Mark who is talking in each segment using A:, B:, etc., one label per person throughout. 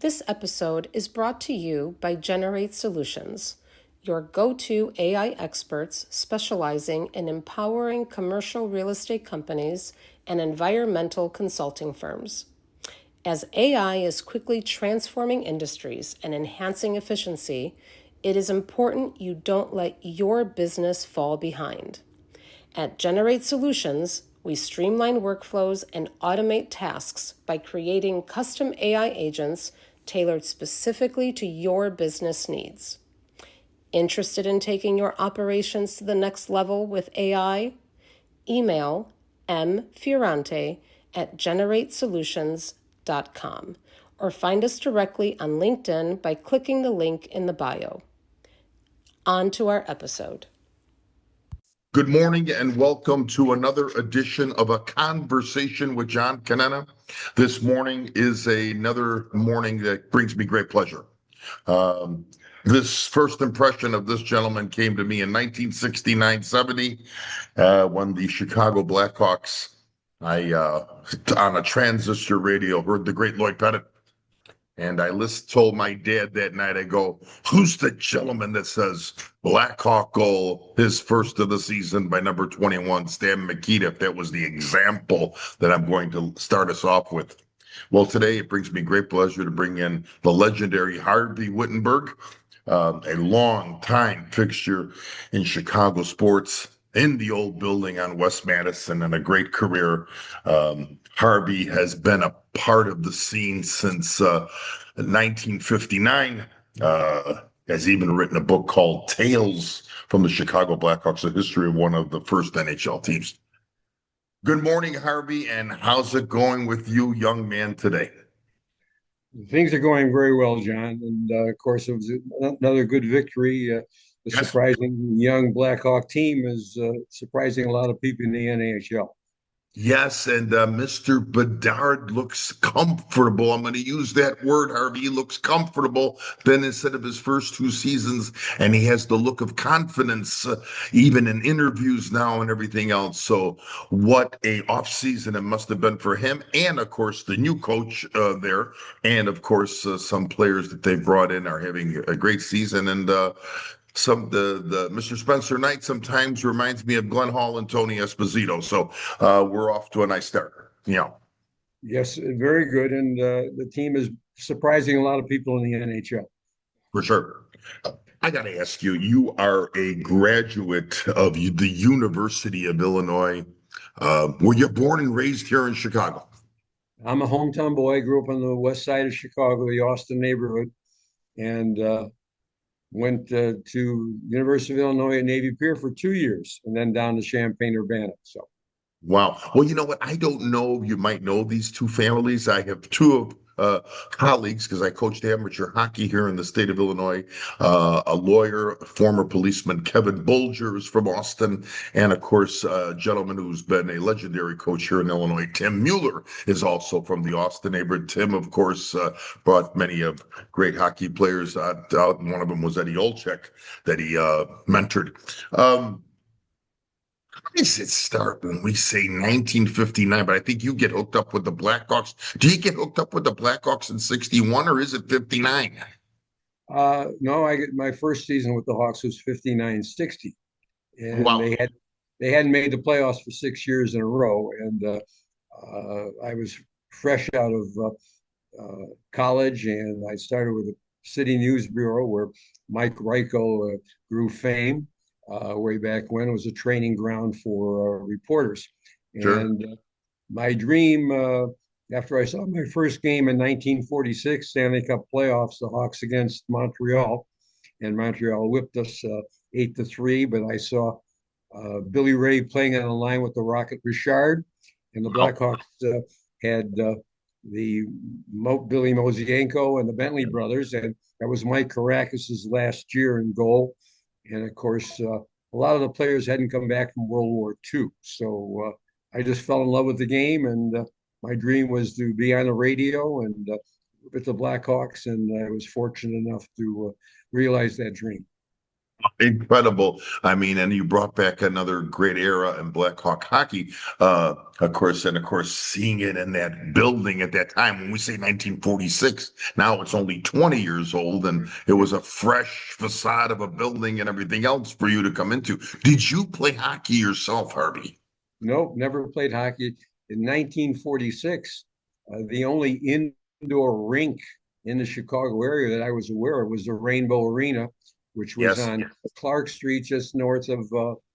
A: This episode is brought to you by Generate Solutions, your go-to AI experts specializing in empowering commercial real estate companies and environmental consulting firms. As AI is quickly transforming industries and enhancing efficiency, it is important you don't let your business fall behind. At Generate Solutions, we streamline workflows and automate tasks by creating custom AI agents tailored specifically to your business needs. Interested in taking your operations to the next level with AI? Email mfiorante@generatesolutions.com or find us directly on LinkedIn by clicking the link in the bio. On to our episode.
B: Good morning and welcome to another edition of A Conversation with John Canena. This morning is another morning that brings me great pleasure. This first impression of this gentleman came to me in 1969-70 when the Chicago Blackhawks, on a transistor radio, heard the great Lloyd Pettit. And I told my dad that night, I go, who's the gentleman that says Blackhawk goal, his first of the season by number 21, Stan Mikita? That was the example that I'm going to start us off with. Well, today it brings me great pleasure to bring in the legendary Harvey Wittenberg, a long-time fixture in Chicago sports, in the old building on West Madison, and a great career. Harvey has been a part of the scene since 1959. Has even written a book called Tales from the Chicago Blackhawks, a history of one of the first NHL teams. Good morning, Harvey, and how's it going with you, young man, today?
C: Things are going very well, John. And of course, it was another good victory. The
B: Yes.
C: surprising young Blackhawk team is surprising a lot of people in the NHL.
B: Yes, and Mr. Bedard looks comfortable. I'm going to use that word, Harvey. He looks comfortable then instead of his first two seasons, and he has the look of confidence, even in interviews now and everything else. So what a offseason it must have been for him, and of course the new coach there, and of course some players that they brought in are having a great season. And the Mr. Spencer Knight sometimes reminds me of Glenn Hall and Tony Esposito. So we're off to a nice start.
C: Yes, very good. And the team is surprising a lot of people in the NHL.
B: For sure. I got to ask you, you are a graduate of the University of Illinois. Were you born and raised here in Chicago?
C: I'm a hometown boy. I grew up on the west side of Chicago, the Austin neighborhood, and went to University of Illinois at Navy Pier for 2 years, and then down to Champaign-Urbana. So,
B: wow. Well, you know what? I don't know. You might know these two families. I have two colleagues because I coached amateur hockey here in the state of Illinois. A lawyer, former policeman, Kevin Bolger, is from Austin. And of course, a gentleman who's been a legendary coach here in Illinois, Tim Mueller, is also from the Austin neighborhood. Tim, of course, brought many of great hockey players out. One of them was Eddie Olczyk that he mentored. How does it start when we say 1959? But I think you get hooked up with the Blackhawks. Do you get hooked up with the Blackhawks in 61 or is it 59?
C: no, my first season with the Hawks was 59-60, and
B: Wow.
C: they hadn't made the playoffs for 6 years in a row, and I was fresh out of college, and I started with the City News Bureau where Mike Reichel grew fame. Way back when it was a training ground for reporters.
B: Sure.
C: And my dream, after I saw my first game in 1946 Stanley Cup playoffs, the Hawks against Montreal, and Montreal whipped us 8-3. But I saw Billy Ray playing on the line with the Rocket Richard, and the Blackhawks had Billy Mosienko and the Bentley brothers, and that was Mike Kourakis's last year in goal. And of course, a lot of the players hadn't come back from World War II. So I just fell in love with the game, and my dream was to be on the radio and with the Blackhawks, and I was fortunate enough to realize that dream.
B: Incredible. I mean, and you brought back another great era in Blackhawk hockey. Of course, seeing it in that building at that time, when we say 1946, now it's only 20 years old, and it was a fresh facade of a building and everything else for you to come into. Did you play hockey yourself, Harvey?
C: Nope, never played hockey. In 1946, the only indoor rink in the Chicago area that I was aware of was the Rainbow Arena, which was
B: Yes.
C: on Clark Street, just north of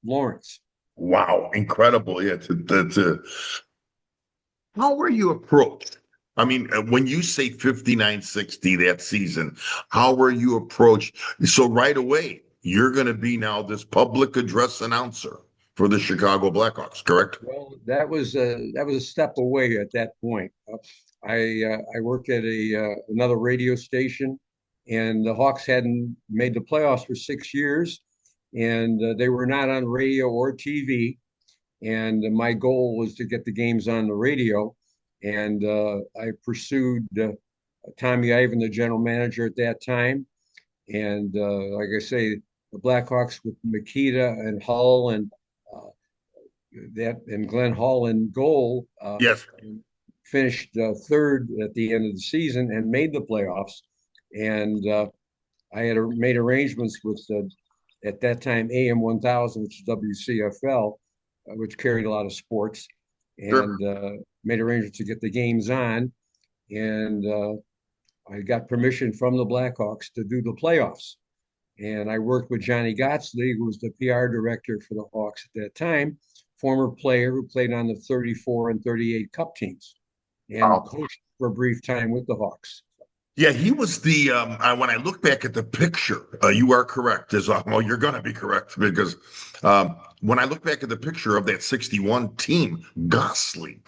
C: Lawrence.
B: Wow, incredible. Yeah, how were you approached? I mean, when you say 59-60 that season, how were you approached? So right away, you're going to be now this public address announcer for the Chicago Blackhawks, correct?
C: Well, that was a step away at that point. I worked at a another radio station, and the Hawks hadn't made the playoffs for 6 years, and they were not on radio or TV. And my goal was to get the games on the radio, and I pursued Tommy Ivan, the general manager at that time, and like I say, the Blackhawks with Makita and Hull and uh, Glenn Hall in goal,
B: Yes.
C: finished third at the end of the season and made the playoffs. And I had made arrangements with at that time AM 1000, which is WCFL, which carried a lot of sports,
B: Sure.
C: and made arrangements to get the games on. And I got permission from the Blackhawks to do the playoffs. And I worked with Johnny Gottsly, who was the PR director for the Hawks at that time, former player who played on the 34 and 38 Cup teams and
B: Wow.
C: coached for a brief time with the Hawks.
B: Yeah, he was the when I look back at the picture, you are correct. As well, you're going to be correct because when I look back at the picture of that 61 team, Gosling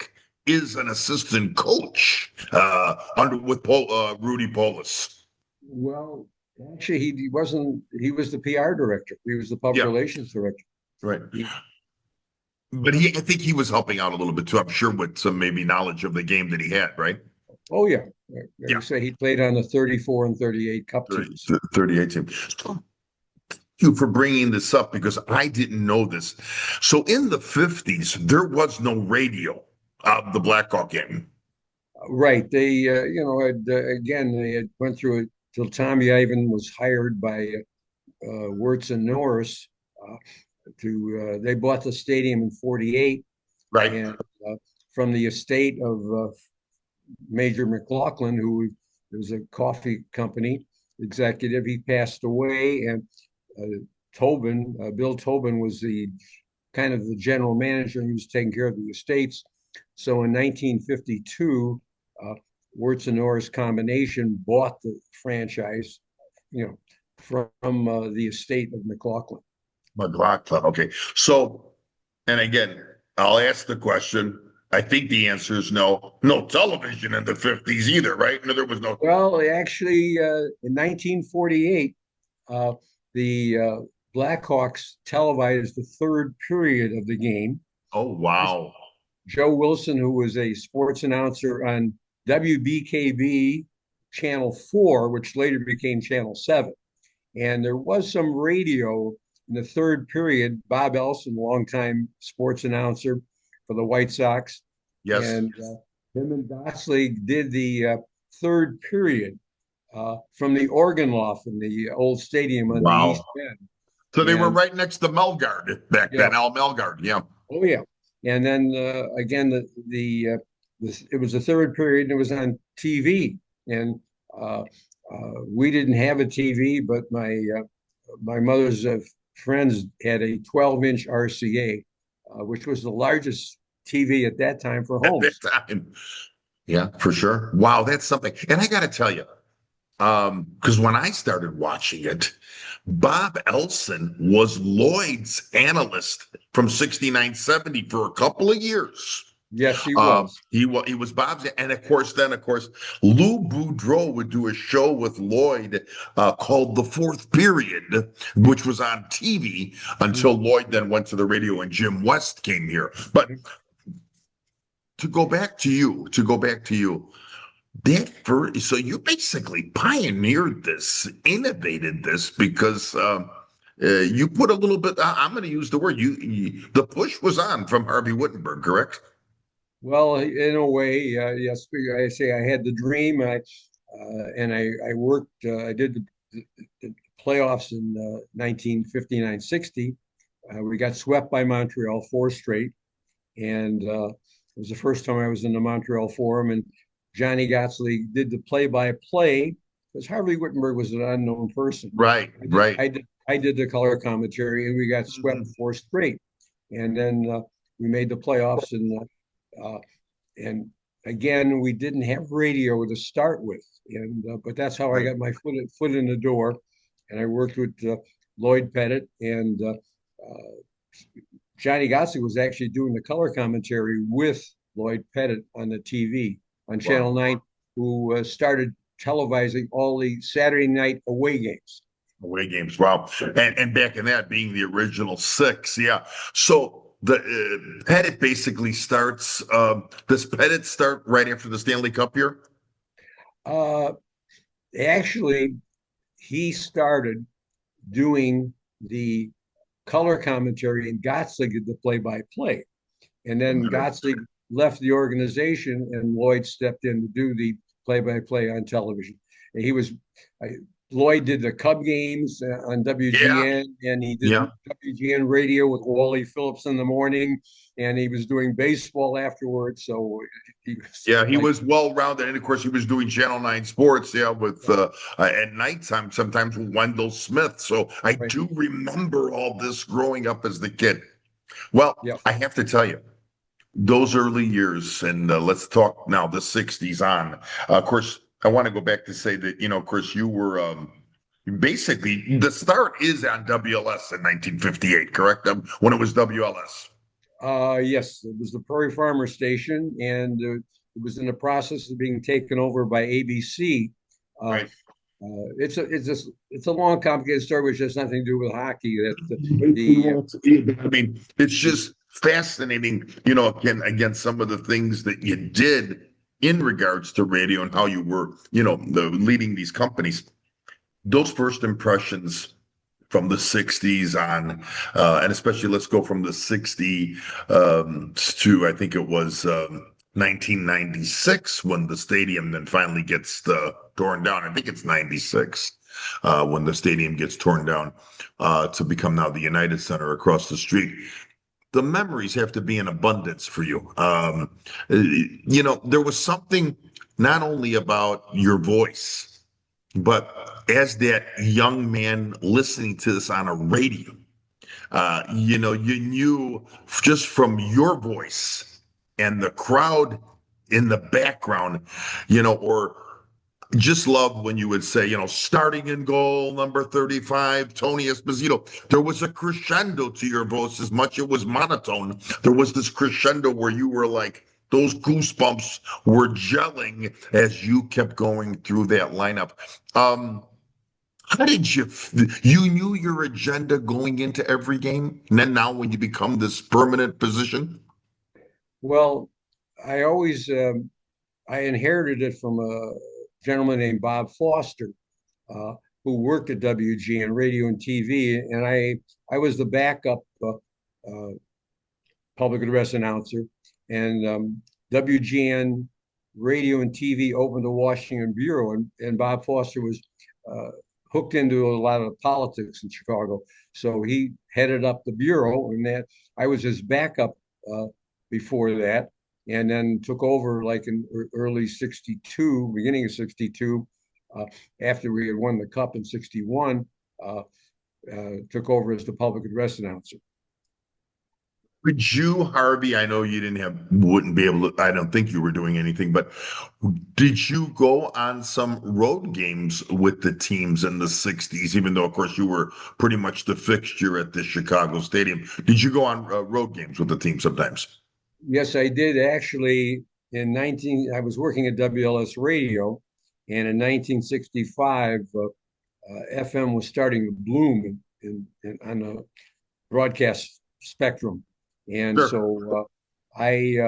B: is an assistant coach under with Rudy Polis.
C: Well, actually, he wasn't. He was the PR director. He was the public
B: Yeah,
C: relations director.
B: right.
C: He,
B: But I think he was helping out a little bit too. I'm sure with some maybe knowledge of the game that he had, right?
C: oh yeah, like
B: Yeah,
C: you say, he played on the 34 and 38 Cup
B: 30,
C: teams.
B: 38 team. Thank you for bringing this up because I didn't know this. So in the 50s, there was no radio of the Blackhawk game.
C: Right. They, had, again, they had went through it till Tommy Ivan was hired by Wirtz and Norris they bought the stadium in 48,
B: Right.
C: and from the estate of Major McLaughlin, who was a coffee company executive. He passed away, and Bill Tobin was the kind of the general manager, and he was taking care of the estates. So in 1952, uh, Wirtz and Norris combination bought the franchise, you know, from the estate of McLaughlin.
B: McLaughlin. Okay. So, and again, I'll ask the question. I think the answer is no. No television in the 50s either, right? No, there was no.
C: Well, actually, in 1948, uh, the Blackhawks televised the third period of the game.
B: Oh, wow.
C: Joe Wilson, who was a sports announcer on WBKB Channel 4, which later became Channel 7. And there was some radio in the third period. Bob Elson, longtime sports announcer for the White Sox,
B: Yes.
C: and him and Gosling did the third period from the organ loft in the old stadium on the East
B: Wow.
C: End.
B: So they were
C: And
B: right next to Melgard back
C: yeah,
B: then, Al Melgard. Yeah.
C: oh yeah. And then again, it was the third period, and it was on TV. And uh, we didn't have a TV, but my mother's friends had a 12-inch RCA, which was the largest TV at that time for
B: At that
C: homes.
B: time. Yeah, for sure. Wow, that's something. And I got to tell you, because when I started watching it, Bob Elson was Lloyd's analyst from 69-70 for a couple of years.
C: Yes, he was.
B: He was Bob's, and of course, Lou Boudreau would do a show with Lloyd called The Fourth Period, which was on TV until Lloyd then went to the radio and Jim West came here. But to go back to you, that first, so you basically pioneered this, innovated this because you put a little bit. I'm going to use the word. The push was on from Harvey Wittenberg, correct?
C: Well, in a way, yes. I say I had the dream. I worked. I did the playoffs in 1959-60. We got swept by Montreal four straight, and it was the first time I was in the Montreal Forum. And Johnny Gotsley did the play-by-play because Harvey Wittenberg was an unknown person.
B: Right, right.
C: I did the color commentary, and we got swept
B: Mhm.
C: four straight. And then we made the playoffs, uh, and again, we didn't have radio to start with, and but that's how I
B: Right.
C: got my foot in the door, and I worked with Lloyd Pettit and Johnny Gossi was actually doing the color commentary with Lloyd Pettit on the TV on
B: Wow.
C: Channel 9, who started televising all the Saturday night away games.
B: Away games. Wow. And back in that being the original six. Yeah. So the Pettit basically starts. Does Pettit start right after the Stanley Cup year?
C: Uh, Actually, he started doing the color commentary and Gottslig did the play-by-play. And then Gottslig left the organization and Lloyd stepped in to do the play-by-play on television. And he was Lloyd did the Cub games on
B: Yeah.
C: WGN, and he did
B: Yeah.
C: WGN radio with Wally Phillips in the morning, and he was doing baseball afterwards. So he was
B: Yeah, he
C: like,
B: was well rounded, and of course, he was doing Channel 9 Sports. Yeah, with at nighttime sometimes with Wendell Smith. So I
C: right,
B: do remember all this growing up as the kid. Well,
C: yeah.
B: I have to tell you, those early years, and let's talk now the '60s on. Of course, I want to go back to say that of course, you were basically the start is on WLS in 1958, correct? When it was WLS.
C: Yes, it was the Prairie Farmer Station, and it was in the process of being taken over by ABC. Uh,
B: Right.
C: it's a long, complicated story, which has nothing to do with hockey. That the
B: I mean, it's just fascinating, again, some of the things that you did in regards to radio and how you were, leading these companies. Those first impressions from the 60s on, and especially let's go from the 60 to I think it was 1996 when the stadium then finally gets torn down. I think it's 96 when the stadium gets torn down to become now the United Center across the street. The memories have to be in abundance for you. There was something not only about your voice, but as that young man listening to this on a radio, you knew just from your voice and the crowd in the background, or just loved when you would say, starting in goal, number 35, Tony Esposito. There was a crescendo to your voice as much it was monotone. There was this crescendo where you were like, those goosebumps were gelling as you kept going through that lineup. How did you knew your agenda going into every game? And then now when you become this permanent position?
C: well, I always I inherited it from a gentleman named Bob Foster, uh, who worked at WGN Radio and TV, and I was the backup uh, public address announcer, and WGN Radio and TV opened the Washington bureau, and Bob Foster was uh, hooked into a lot of politics in Chicago, so he headed up the bureau, and that I was his backup uh, before that, and then took over like in early '62, beginning of '62, uh, after we had won the cup in '61. Took over as the public address announcer.
B: Would you, Harvey? I know you wouldn't be able to, I don't think you were doing anything, but did you go on some road games with the teams in the 60s, even though, of course, you were pretty much the fixture at the Chicago Stadium? Did you go on road games with the team sometimes?
C: Yes, I did actually. I was working at WLS Radio, and in 1965, FM was starting to bloom on the broadcast spectrum, and
B: Sure.
C: so I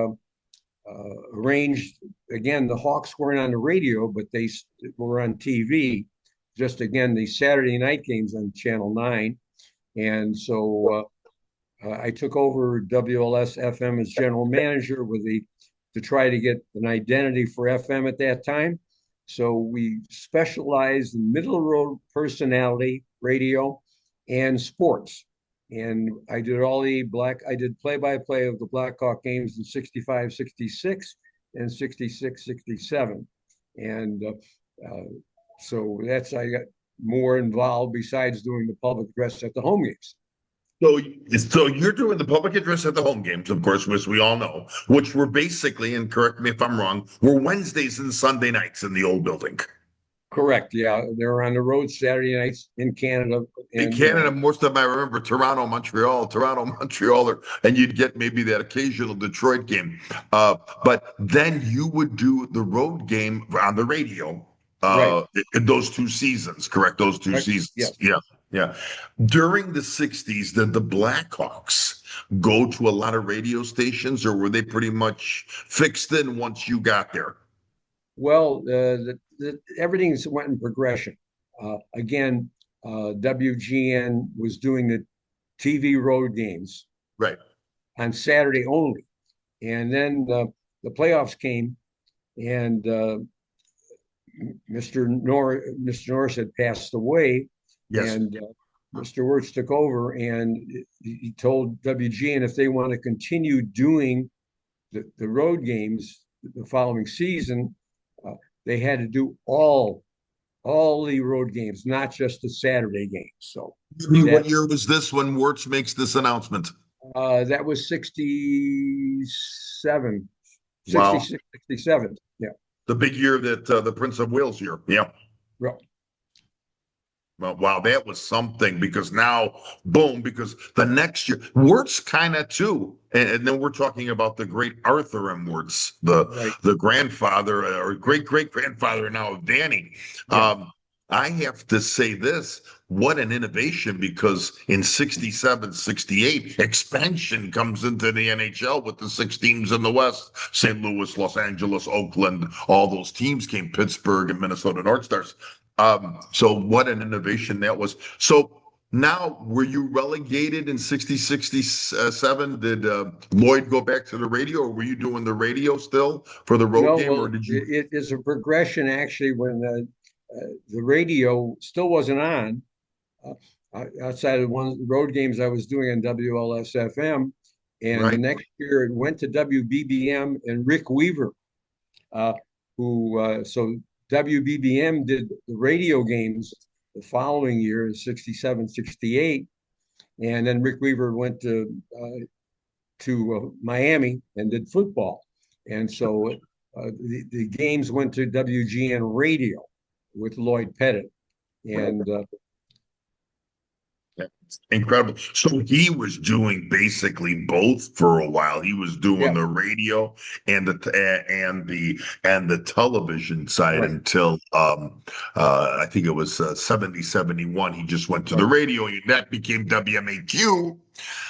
C: arranged again. The Hawks weren't on the radio, but they were on TV. Just again, the Saturday night games on Channel 9, And so I took over WLS FM as general manager to try to get an identity for FM at that time. So we specialized in middle road personality, radio, and sports. And I did play-by-play of the Blackhawk games in 65, 66 and 66, 67. And so I got more involved besides doing the public address at the home games.
B: So you're doing the public address at the home games, of course, which we all know, which were basically, and correct me if I'm wrong, were Wednesdays and Sunday nights in the old building.
C: Correct. Yeah, they're on the road Saturday nights in Canada.
B: In
C: And
B: Canada, most of them I remember Toronto, Montreal, and you'd get maybe that occasional Detroit game. But then you would do the road game on the radio
C: right,
B: in those 2 seasons, correct? Those two
C: right,
B: seasons.
C: yes.
B: Yeah. Yeah. During the 60s, did the Blackhawks go to a lot of radio stations or were they pretty much fixed in once you got there?
C: Well, everything's went in progression. Again, WGN was doing the TV road games
B: Right.
C: on Saturday only, and then the playoffs came, and Mr. Norris had passed away,
B: Yes.
C: and Mr. Wirtz took over, and he told WGN if they want to continue doing the road games the following season, they had to do all the road games, not just the Saturday games. So
B: What year was this when Wirtz makes this announcement?
C: that was 67,
B: Wow.
C: 66, 67. Yeah.
B: The big year that the Prince of Wales year. Yeah.
C: Well,
B: Well, wow, that was something because now, boom, because the next year, Wirtz kind of too. And then we're talking about the great Arthur M. Wirtz,
C: right.
B: the grandfather or great great grandfather now of Danny.
C: Yeah.
B: I have to say this, what an innovation because in 67, 68, expansion comes into the NHL with the 6 teams in the West, St. Louis, Los Angeles, Oakland, all those teams came, Pittsburgh and Minnesota North Stars. So what an innovation that was. So now, were you relegated in 60, 67? Did Lloyd go back to the radio or were you doing the radio still for the road
C: No,
B: game or
C: well,
B: did you?
C: it is a progression actually when the radio still wasn't on. Outside of one of the road games I was doing on WLS FM. And the
B: Right.
C: next year it went to WBBM and Rick Weaver, uh, so WBBM did the radio games the following year, 67, 68. And then Rick Weaver went to Miami and did football. And so the games went to WGN radio with Lloyd Pettit. And
B: Incredible. So he was doing basically both for a while. He was doing
C: yeah,
B: the radio and the television side
C: right,
B: until I think it was 70, 71. He just went to the
C: right,
B: radio and that became WMAQ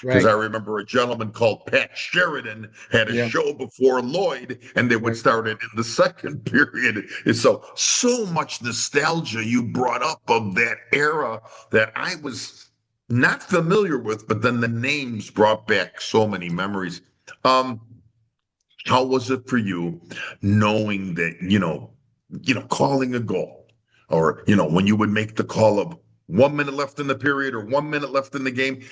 B: because
C: right,
B: I remember a gentleman called Pat Sheridan had a
C: yeah,
B: show before Lloyd and they would
C: right.
B: start it in the second period. And so much nostalgia you brought up of that era that I was not familiar with, but then the names brought back so many memories. Um, how was it for you knowing that, calling a goal or, when you would make the call of 1 minute left in the period or 1 minute left in the game,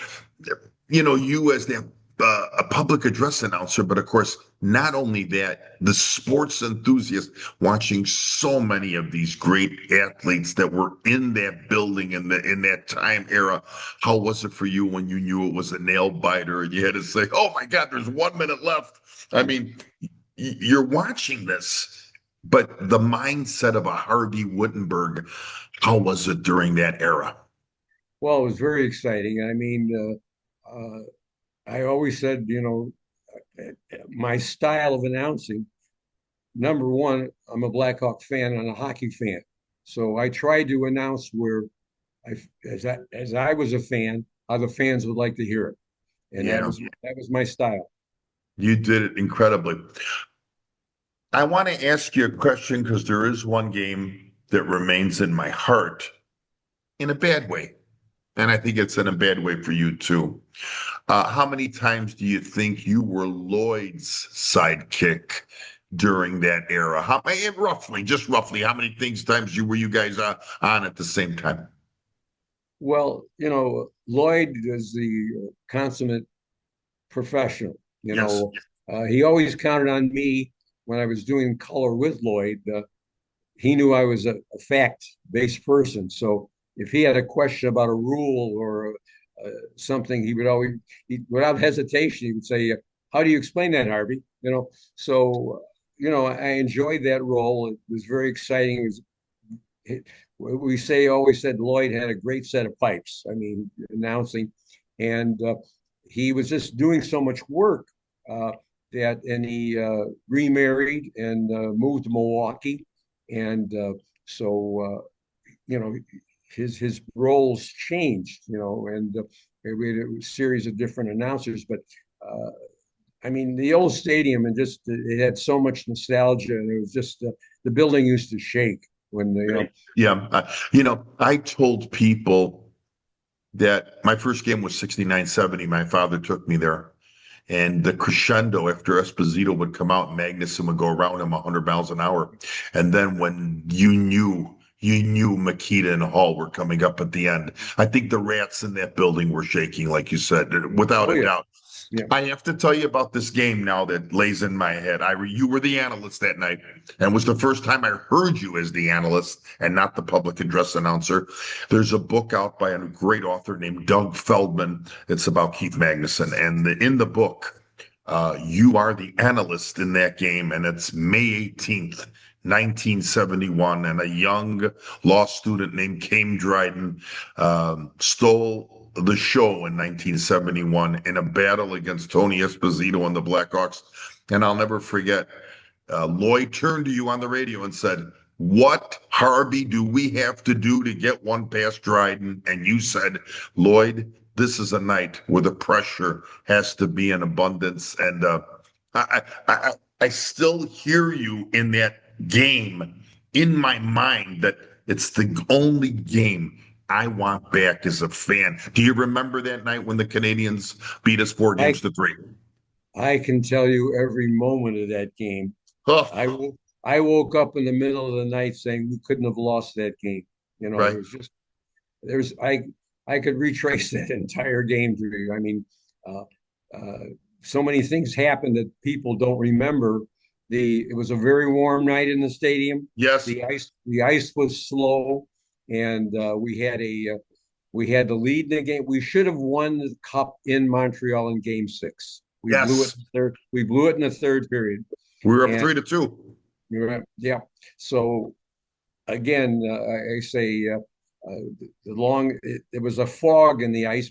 B: you as a public address announcer, but of course, not only that, the sports enthusiast watching so many of these great athletes that were in that building in that time era. How was it for you when you knew it was a nail biter and you had to say, "Oh my God, there's 1 minute left"? I mean, you're watching this, but the mindset of a Harvey Wittenberg, how was it during that era?
C: Well, it was very exciting. I mean, I always said, my style of announcing, number one, I'm a Blackhawk fan and a hockey fan. So I tried to announce where as I was a fan, how the fans would like to hear it. And
B: Yeah,
C: that was my style.
B: you did it incredibly. I want to ask you a question because there is one game that remains in my heart in a bad way. And I think it's in a bad way for you too. How many times do you think you were Lloyd's sidekick during that era? How roughly, just roughly, how many times were you guys on at the same time?
C: Well, Lloyd is the consummate professional.
B: Yes.
C: He always counted on me when I was doing color with Lloyd. He knew I was a fact-based person. So if he had a question about a rule or something, he would always, without hesitation, he would say, "How do you explain that, Harvey?" So I enjoyed that role. It was very exciting. We always said Lloyd had a great set of pipes. I mean, announcing, and he was just doing so much work and he remarried and moved to Milwaukee, and so his roles changed, and we had a series of different announcers, but. I mean, the old stadium and just it had so much nostalgia, and it was just the building used to shake when
B: Yeah. I told people that my first game was 69-70. My father took me there. And the crescendo after Esposito would come out, Magnuson would go around him 100 miles an hour. And then when you knew Makita and Hall were coming up at the end. I think the rats in that building were shaking, like you said, without
C: Oh
B: a
C: yeah,
B: doubt.
C: yeah.
B: I have to tell you about this game now that lays in my head. You were the analyst that night, and it was the first time I heard you as the analyst and not the public address announcer. There's a book out by a great author named Doug Feldman. It's about Keith Magnuson, and in the book, you are the analyst in that game, and it's May 18th, 1971, and a young law student named Came Dryden stole the show in 1971 in a battle against Tony Esposito and the Blackhawks. And I'll never forget, Lloyd turned to you on the radio and said, "What, Harvey, do we have to do to get one past Dryden?" And you said, "Lloyd, this is a night where the pressure has to be in abundance." And I still hear you in that game in my mind that it's the only game I want back as a fan. Do you remember that night when the Canadians beat us 4-3?
C: I can tell you every moment of that game. I
B: Oh,
C: wo- I woke up in the middle of the night saying we couldn't have lost that game.
B: right.
C: It was just there's I could retrace that entire game to you. I mean, uh, uh, so many things happened that people don't remember. It was a very warm night in the stadium.
B: Yes.
C: The ice was slow, and we had the lead in the game. We should have won the cup in Montreal in Game 6. We blew it
B: Yes.
C: in the third. We blew it in the third period,
B: We were up
C: and
B: 3-2.
C: yeah. So again, I say it was a fog in the ice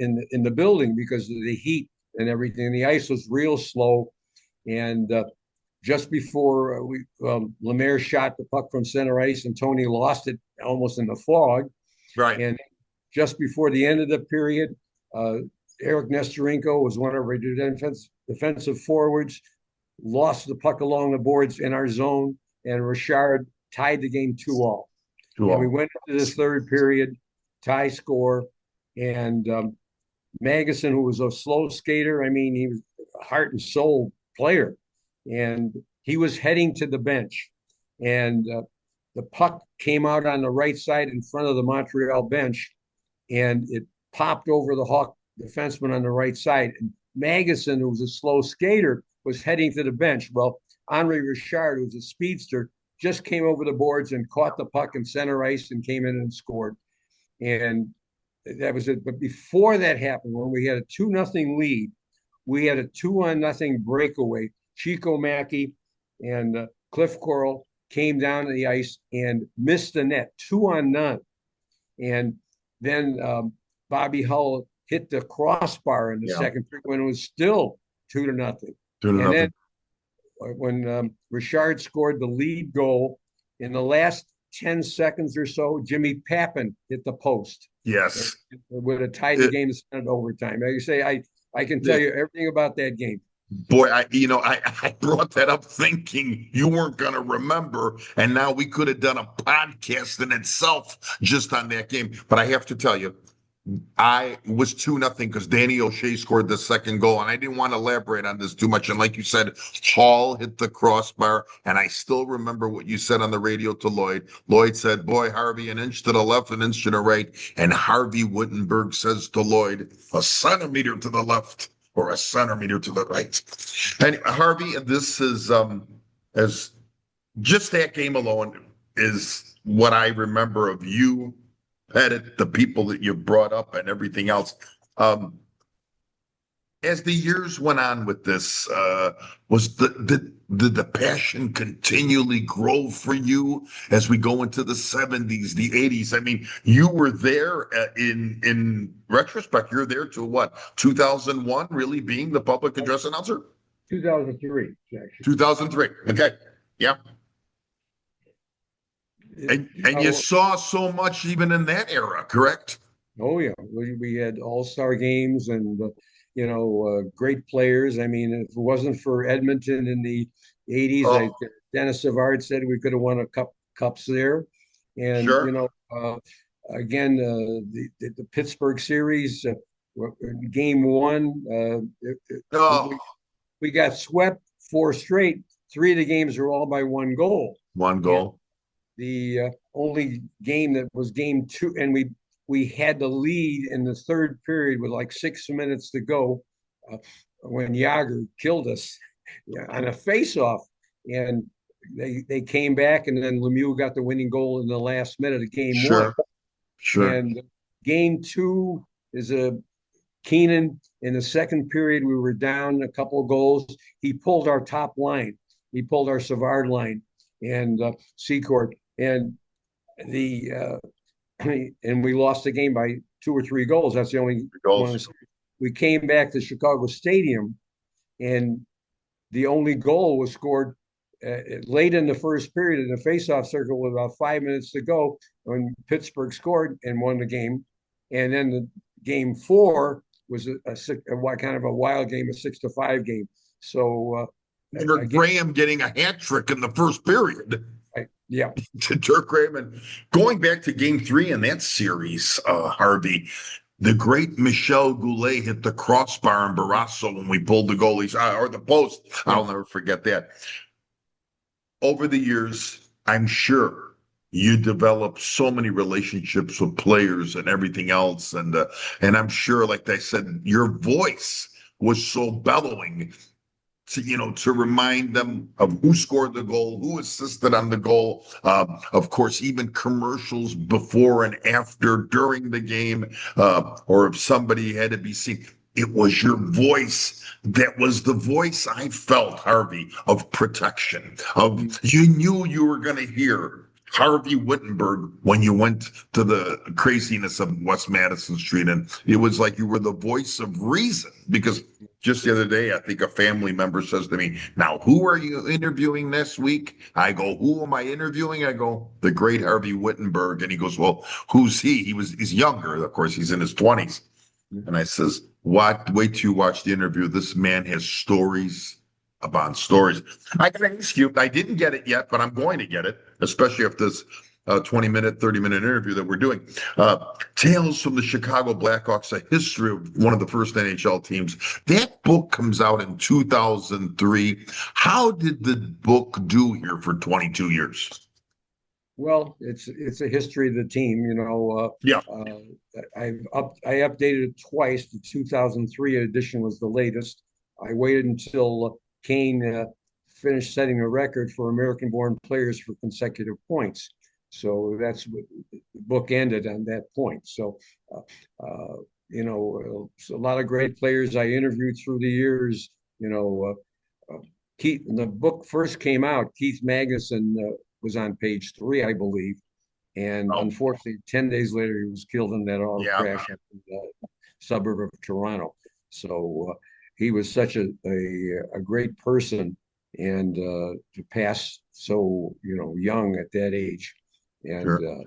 C: in the building because of the heat and everything. The ice was real slow, and just before Lemaire shot the puck from center ice, and Tony lost it almost in the fog,
B: Right.
C: and just before the end of the period, uh, Eric Nestorenko was one of our defensive forwards, lost the puck along the boards in our zone, and Richard tied the game 2-2. And we went into the third period, tie score, and Magnuson, who was a slow skater, I mean, he was a heart and soul player, and he was heading to the bench, and the puck came out on the right side in front of the Montreal bench, and it popped over the Hawk defenseman on the right side. And Magnuson, who was a slow skater, was heading to the bench. Well, Henri Richard, who's a speedster, just came over the boards and caught the puck in center ice and came in and scored. And that was it. But before that happened, when we had a 2-0 lead, we had a 2-0 breakaway. Chico Mackey and Cliff Coral came down to the ice and missed the net, 2-0. And then Bobby Hull hit the crossbar in the second period when it was still 2-0.
B: 2-0.
C: And then when Richard scored the lead goal in the last 10 seconds or so, Jimmy Pappin hit the post.
B: Yes.
C: It would have tied the game to send overtime. Like you say, I can tell you everything about that game.
B: Boy, I brought that up thinking you weren't going to remember, and now we could have done a podcast in itself just on that game. But I have to tell you, I was 2-0 because Danny O'Shea scored the second goal, and I didn't want to elaborate on this too much. And like you said, Hall hit the crossbar, and I still remember what you said on the radio to Lloyd. Lloyd said, "Boy, Harvey, an inch to the left, an inch to the right," and Harvey Wittenberg says to Lloyd, "A centimeter to the left or a centimeter to the right." And Harvey, this is as just that game alone is what I remember of you, Pettit, the people that you brought up, and everything else. Um, as the years went on with this, was the passion continually grow for you as we go into the 70s, the 80s? I mean, you were there in retrospect. You're there to what, 2001, really being the public address announcer?
C: 2003, actually.
B: 2003. Okay. Yeah. And you saw so much even in that era, correct?
C: Oh yeah, we had all-star games and great players. I mean, if it wasn't for Edmonton in the 80s,
B: Oh,
C: Dennis Savard said we could have won a cups there. And
B: sure.
C: again, the Pittsburgh series, game one,
B: Oh,
C: we got swept four straight. Three of the games were all by one goal.
B: one
C: And
B: goal.
C: the only game that was game two, and we had the lead in the third period with like 6 minutes to go when Yager killed us on a face-off, and they came back, and then Lemieux got the winning goal in the last minute of game one.
B: Sure, sure.
C: And game two is a Keenan. In the second period, we were down a couple of goals. He pulled our top line. He pulled our Savard line and Secord, and the and we lost the game by 2 or 3 goals. That's the only one.
B: Goals.
C: We came back to Chicago Stadium, and the only goal was scored late in the first period in the faceoff circle with about 5 minutes to go when Pittsburgh scored and won the game. And then the game four was a kind of a wild game, a 6-5 game. So
B: Graham getting a hat trick in the first period.
C: Yeah.
B: To Dirk Graham. And going back to game three in that series, Harvey, the great Michel Goulet hit the crossbar in Barrasso when we pulled the goalies or the post. I'll never forget that. Over the years, I'm sure you developed so many relationships with players and everything else. And I'm sure, like I said, your voice was so bellowing to remind them of who scored the goal, who assisted on the goal. Of course, even commercials before and after, during the game, or if somebody had to be seen. It was your voice that was the voice I felt, Harvey, of protection. You knew you were going to hear Harvey Wittenberg when you went to the craziness of West Madison Street. And it was like you were the voice of reason, because just the other day, I think a family member says to me, "Now, who are you interviewing this week?" I go, "Who am I interviewing?" I go, "The great Harvey Wittenberg." And he goes, "Well, who's he?" He's younger. Of course, he's in his 20s. And I says, wait till you watch the interview. This man has stories upon stories. I got to ask you, I didn't get it yet, but I'm going to get it, especially if this 20-minute, 30-minute interview that we're doing. Tales from the Chicago Blackhawks, a history of one of the first NHL teams. That book comes out in 2003. How did the book do here for 22 years?
C: Well, it's a history of the team,
B: Yeah.
C: I updated it twice. The 2003 edition was the latest. I waited until Kane finished setting a record for American-born players for consecutive points. So that's what the book ended on that point. So, a lot of great players I interviewed through the years. Keith, when the book first came out, Keith Magnuson was on page 3, I believe. And unfortunately, 10 days later, he was killed in that auto crash in the suburb of Toronto. So he was such a great person, and to pass so young at that age, and
B: Sure.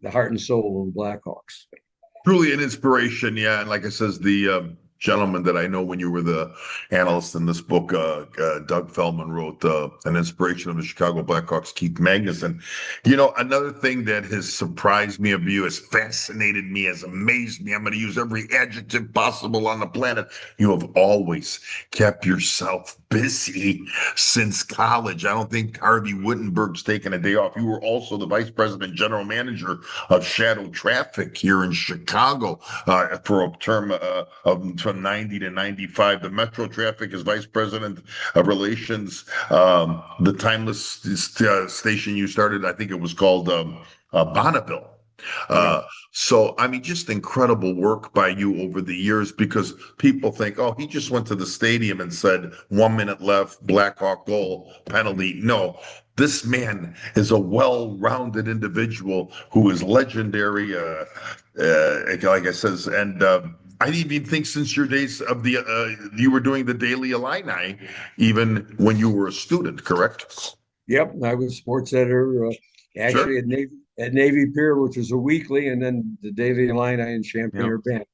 C: The heart and soul of the Blackhawks.
B: Truly an inspiration, yeah. And like I says, the gentleman that I know when you were the analyst in this book. Doug Feldman wrote an inspiration of the Chicago Blackhawks, Keith Magnuson. Another thing that has surprised me of you, has fascinated me, has amazed me. I'm going to use every adjective possible on the planet. You have always kept yourself busy since college. I don't think Harvey Wittenberg's taken a day off. You were also the vice president general manager of Shadow Traffic here in Chicago for a term of from 90 to 95. The Metro Traffic is vice president of relations. The Timeless station you started, I think it was called Bonneville.
C: Yeah.
B: So, I mean, just incredible work by you over the years, because people think, oh, he just went to the stadium and said 1 minute left, Blackhawk goal, penalty. No, this man is a well-rounded individual who is legendary. Like I says, and I even think since your days of you were doing the Daily Illini, even when you were a student, correct?
C: Yep, I was sports editor actually
B: Sure.
C: at Navy Pier, which was a weekly, and then the Daily Illini in Champaign
B: Yeah.
C: Urbana.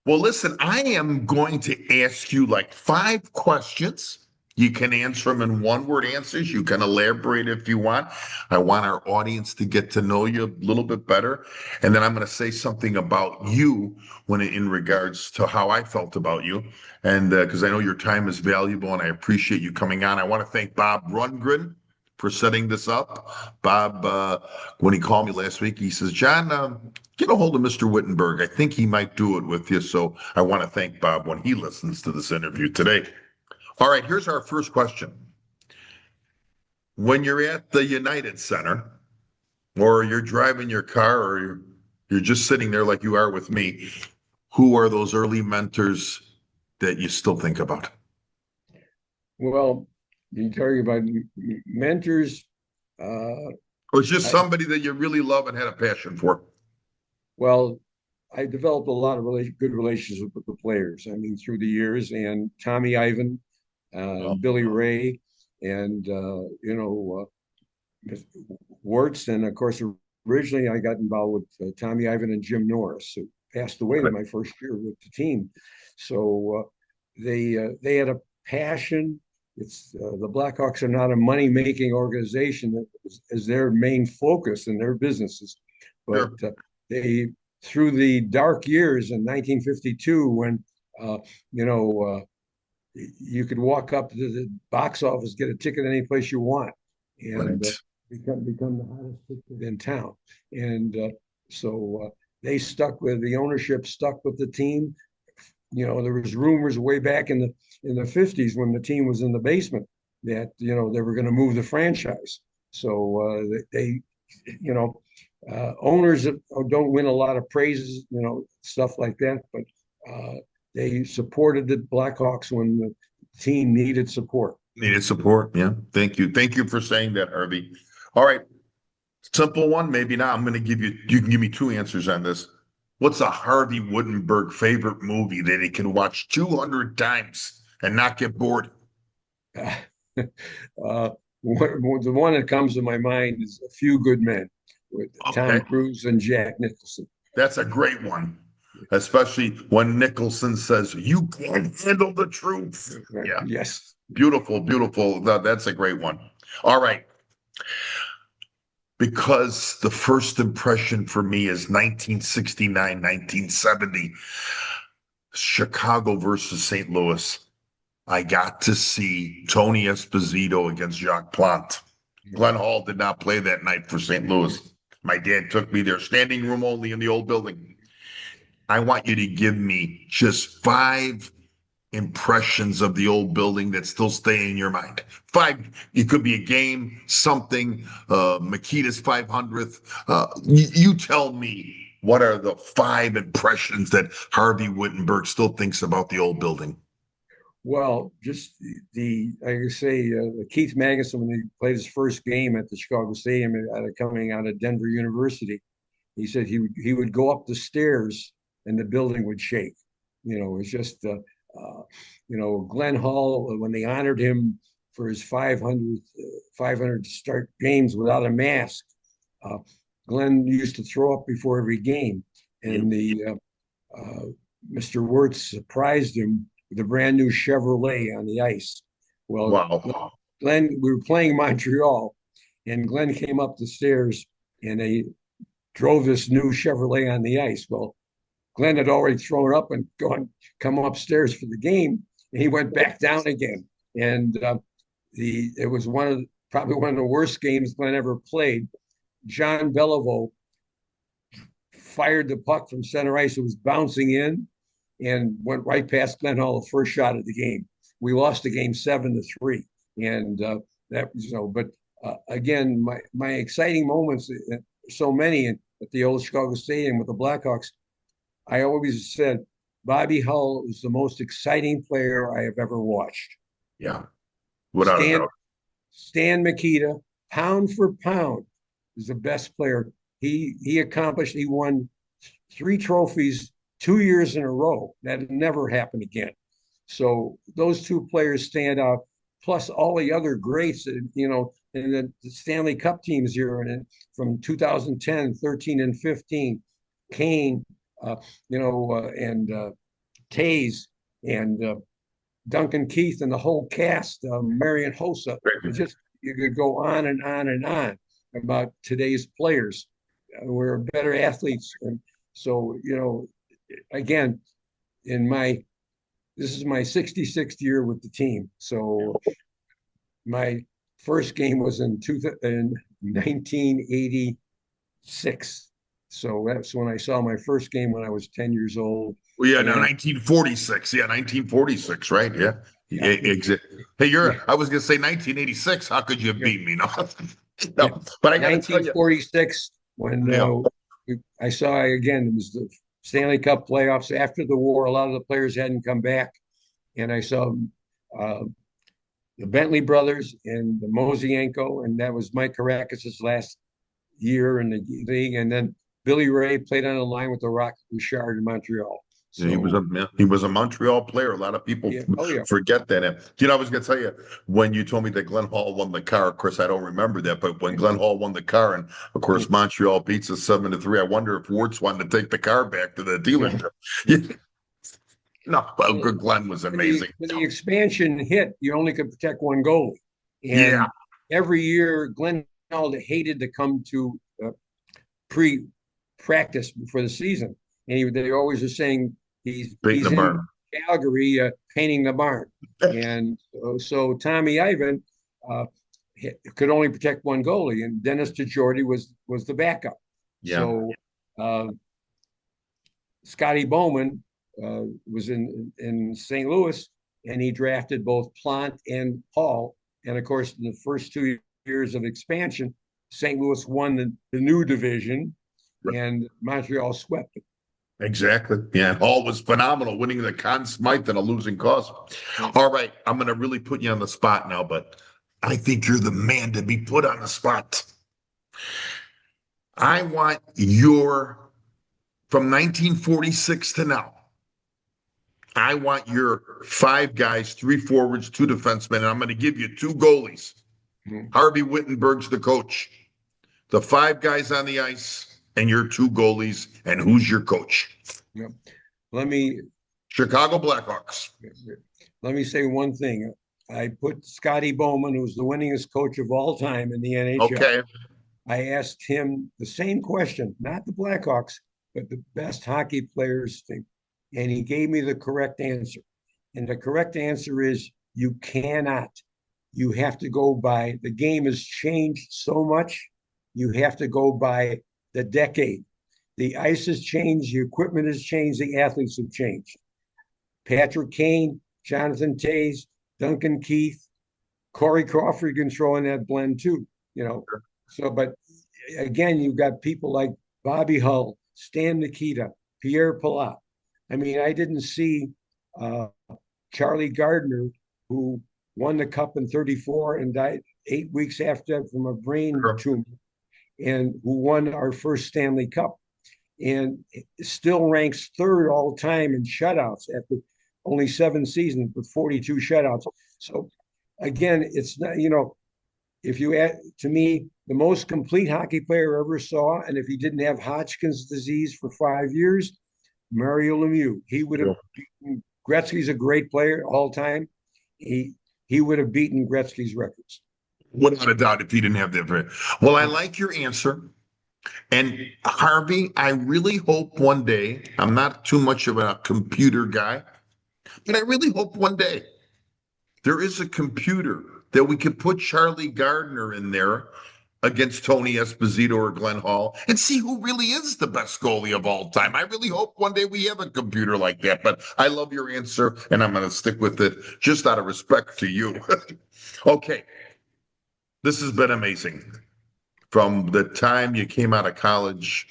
B: Well, listen, I am going to ask you like 5 questions. You can answer them in one word answers. You can elaborate if you want. I want our audience to get to know you a little bit better. And then I'm going to say something about you in regards to how I felt about you. And because I know your time is valuable and I appreciate you coming on. I want to thank Bob Rundgren for setting this up. Bob, when he called me last week, he says, John, get a hold of Mr. Wittenberg. I think he might do it with you. So I want to thank Bob when he listens to this interview today. All right, here's our first question. When you're at the United Center, or you're driving your car, or you're just sitting there like you are with me, who are those early mentors that you still think about?
C: Well, you talking about mentors.
B: Or just
C: I,
B: somebody that you really love and had a passion for?
C: well, I developed a lot of good relationships with the players. I mean, through the years, and Tommy Ivan,
B: Oh,
C: Billy Ray, and Wirtz, and of course, originally I got involved with Tommy Ivan and Jim Norris, who passed away in
B: right.
C: my first year with the team. So they had a passion. It's the Blackhawks are not a money making organization that is their main focus in their businesses, but
B: Sure.
C: they through the dark years in 1952 when uh, you know you could walk up to the box office, get a ticket any place you want, and
B: Right.
C: become the hottest ticket in town. And so they stuck with the ownership, stuck with the team. There was rumors way back in the 50s when the team was in the basement that they were going to move the franchise. So they owners don't win a lot of praises, stuff like that, but they supported the Blackhawks when the team needed support.
B: Needed support. Yeah. Thank you. Thank you for saying that, Harvey. All right. Simple one, maybe not. I'm going to you can give me two answers on this. What's a Harvey Wittenberg favorite movie that he can watch 200 times and not get bored?
C: Uh, uh, the one that comes to my mind is A Few Good Men with
B: Okay.
C: Tom Cruise and Jack Nicholson.
B: That's a great one, especially when Nicholson says, "You can't handle the truth." Yeah.
C: Yes.
B: Beautiful, beautiful. That's a great one. All right. Because the first impression for me is 1969, 1970, Chicago versus St. Louis. I got to see Tony Esposito against Jacques Plante. Glenn Hall did not play that night for St. Louis. My dad took me there, standing room only in the old building. I want you to give me just 5 impressions of the old building that still stay in your mind. 5, it could be a game, something, Makita's 500th. You tell me, what are the 5 impressions that Harvey Wittenberg still thinks about the old building?
C: Well, just like I say, Keith Magnuson, when he played his first game at the Chicago Stadium, coming out of Denver University, he said he would go up the stairs and the building would shake. It's just Glenn Hall, when they honored him for his 500 start games without a mask. Uh, Glenn used to throw up before every game,
B: Yeah.
C: and Mr. Wirtz surprised him with a brand new Chevrolet on the ice. Well,
B: Wow.
C: Glenn, we were playing Montreal, and Glenn came up the stairs and they drove this new Chevrolet on the ice. Well, Glenn had already thrown up and come upstairs for the game, and he went back down again. And it was probably one of the worst games Glenn ever played. John Beliveau fired the puck from center ice. It was bouncing in and went right past Glenn Hall, the first shot of the game. We lost the game 7-3, and that was But again, my exciting moments, so many at the old Chicago Stadium with the Blackhawks. I always said Bobby Hull is the most exciting player I have ever watched.
B: Yeah, without a doubt.
C: Stan Mikita, pound for pound, is the best player. He won 3 trophies 2 years in a row. That never happened again. So those two players stand out, plus all the other greats, in the Stanley Cup teams here and from 2010, 13, and 15. Kane, and Tays and Duncan Keith and the whole cast, Marion Hossa. You could go on and on and on about today's players. We're better athletes. And so, again, this is my 66th year with the team. So my first game was in 1986. So that's when I saw my first game when I was 10 years old.
B: Well, yeah, no, 1946. Yeah, 1946, right? Yeah. Exactly. Hey, I was going to say 1986. How could you beat me? No, no. But I got to tell you.
C: 1946, when I saw, again, it was the Stanley Cup playoffs after the war. A lot of the players hadn't come back. And I saw the Bentley brothers and the Mosienko, and that was Mike Karakis' last year in the league. And then Billy Ray played on the line with the Rock Richard in Montreal.
B: So, he was a Montreal player. A lot of people forget that. And, I was going to tell you, when you told me that Glenn Hall won the car, of course, I don't remember that. But when Glenn Hall won the car, and of course, Montreal beats us 7-3, I wonder if Wirtz wanted to take the car back to the dealership. No, but Glenn was amazing.
C: When the expansion hit, you only could protect one goalie. And every year, Glenn Hall hated to come to pre-practice before the season. And they always are saying he's in Calgary painting the barn. And so Tommy Ivan could only protect one goalie, and Dennis DeJordy was the backup. Yeah. So Scotty Bowman was in St. Louis, and he drafted both Plant and Hall. And of course, in the first 2 years of expansion, St. Louis won the new division, and Montreal swept it.
B: Exactly. Yeah. Hall was phenomenal, winning the Conn Smythe and a losing cause. All right. I'm going to really put you on the spot now, but I think you're the man to be put on the spot. I want from 1946 to now, I want your 5 guys, 3 forwards, 2 defensemen, and I'm going to give you 2 goalies. Harvey Wittenberg's the coach. The 5 guys on the ice and your 2 goalies, and who's your coach?
C: Yep.
B: Chicago Blackhawks.
C: Let me say one thing. I put Scotty Bowman, who's the winningest coach of all time in the NHL.
B: Okay.
C: I asked him the same question, not the Blackhawks, but the best hockey players thing. And he gave me the correct answer. And the correct answer is you cannot. You have to go by, the game has changed so much. You have to go by the decade. The ice has changed, the equipment has changed, the athletes have changed. Patrick Kane, Jonathan Toews, Duncan Keith, Corey Crawford can throw in that blend too, Sure. So, but again, you've got people like Bobby Hull, Stan Mikita, Pierre Palat. I mean, I didn't see Charlie Gardner, who won the cup in 34 and died 8 weeks after that from a brain tumor, and who won our first Stanley Cup, and still ranks 3rd all time in shutouts after only 7 seasons with 42 shutouts. So again, it's not, if you add, to me, the most complete hockey player I ever saw, and if he didn't have Hodgkin's disease for 5 years, Mario Lemieux. He would have beaten Gretzky's a great player all time. He would have beaten Gretzky's records.
B: Without a doubt, if he didn't have that. Well, I like your answer. And Harvey, I really hope one day, I'm not too much of a computer guy, but I really hope one day there is a computer that we could put Charlie Gardner in there against Tony Esposito or Glenn Hall and see who really is the best goalie of all time. I really hope one day we have a computer like that, but I love your answer and I'm going to stick with it just out of respect to you. Okay, this has been amazing. From the time you came out of college,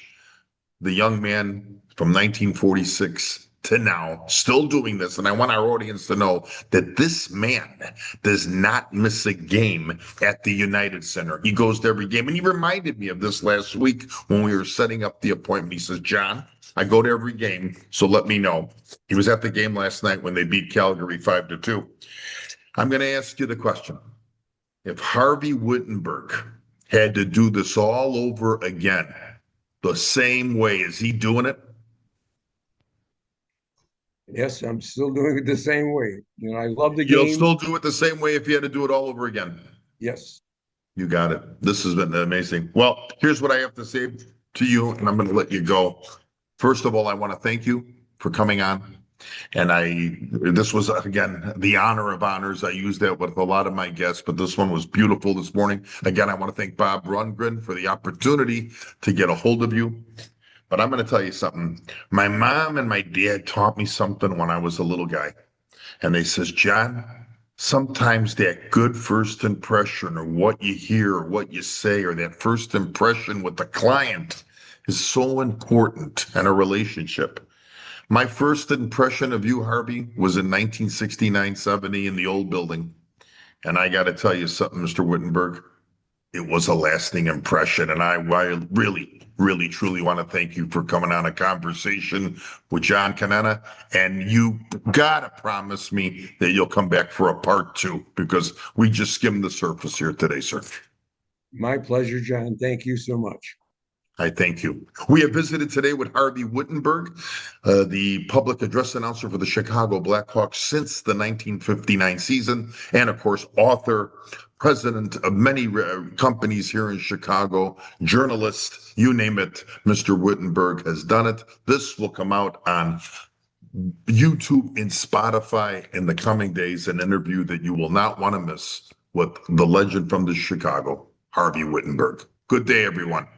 B: the young man from 1946 to now, still doing this. And I want our audience to know that this man does not miss a game at the United Center. He goes to every game. And he reminded me of this last week when we were setting up the appointment. He says, John, I go to every game, so let me know. He was at the game last night when they beat Calgary 5-2. I'm going to ask you the question. If Harvey Wittenberg had to do this all over again, the same way, is he doing it?
C: Yes, I'm still doing it the same way. I love the
B: You'll
C: game.
B: still do it the same way if you had to do it all over again.
C: Yes.
B: You got it. This has been amazing. Well, here's what I have to say to you, and I'm going to let you go. First of all, I want to thank you for coming on. And this was, again, the honor of honors. I use that with a lot of my guests, but this one was beautiful this morning. Again, I want to thank Bob Rundgren for the opportunity to get a hold of you. But I'm going to tell you something. My mom and my dad taught me something when I was a little guy. And they says, John, sometimes that good first impression or what you hear or what you say or that first impression with the client is so important in a relationship. My first impression of you, Harvey, was in 1969-70 in the old building. And I got to tell you something, Mr. Wittenberg. It was a lasting impression. And I really, really, truly want to thank you for coming on a conversation with John Canena. And you got to promise me that you'll come back for a part 2 because we just skimmed the surface here today, sir.
C: My pleasure, John. Thank you so much.
B: I thank you. We have visited today with Harvey Wittenberg, the public address announcer for the Chicago Blackhawks since the 1959 season, and of course, author, president of many companies here in Chicago, journalist, you name it, Mr. Wittenberg has done it. This will come out on YouTube and Spotify in the coming days, an interview that you will not want to miss with the legend from the Chicago, Harvey Wittenberg. Good day, everyone.